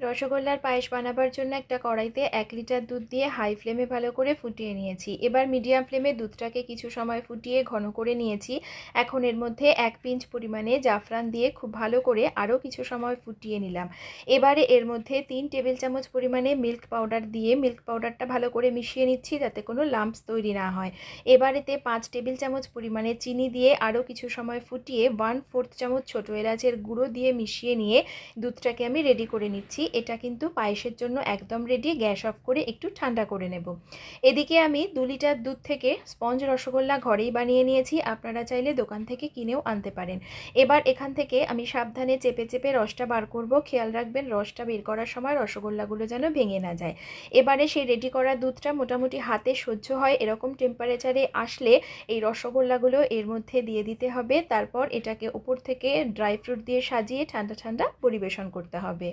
রসগোল্লার পায়েস বানাবার জন্য একটা কড়াইতে 1 লিটার দুধ দিয়ে হাই ফ্লেমে ভালো করে ফুটিয়ে নিয়েছি। এবার মিডিয়াম ফ্লেমে দুধটাকে কিছু সময় ফুটিয়ে ঘন করে নিয়েছি। এখন এর মধ্যে 1 পিঞ্চ পরিমাণে জাফরান দিয়ে খুব ভালো করে আরও কিছু সময় ফুটিয়ে নিলাম। এবারে এর মধ্যে 3 টেবিল চামচ পরিমাণে মিল্ক পাউডার দিয়ে মিল্ক পাউডারটা ভালো করে মিশিয়ে নিচ্ছি যাতে কোনো লাম্পস তৈরি না হয়। এবারেতে 5 টেবিল চামচ পরিমাণে চিনি দিয়ে আরও কিছু সময় ফুটিয়ে 1/4 চামচ ছোটো এলাচের গুঁড়ো দিয়ে মিশিয়ে নিয়ে দুধটাকে আমি রেডি করে নিচ্ছি। এটা কিন্তু পায়েসের জন্য একদম রেডি। গ্যাস অফ করে একটু ঠান্ডা করে নেব। এদিকে আমি 2 লিটার দুধ থেকে স্পঞ্জ রসগোল্লা ঘরেই বানিয়ে নিয়েছি, আপনারা চাইলে দোকান থেকে কিনেও আনতে পারেন। এবার এখান থেকে আমি সাবধানে চেপে চেপে রসটা বার করব। খেয়াল রাখবেন রসটা বের করার সময় রসগোল্লাগুলো যেন ভেঙে না যায়। এবারে সেই রেডি করা দুধটা মোটামুটি হাতে সহ্য হয় এরকম টেম্পারেচারে আসলে এই রসগোল্লাগুলো এর মধ্যে দিয়ে দিতে হবে। তারপর এটাকে উপর থেকে ড্রাই ফ্রুট দিয়ে সাজিয়ে ঠান্ডা ঠান্ডা পরিবেশন করতে হবে।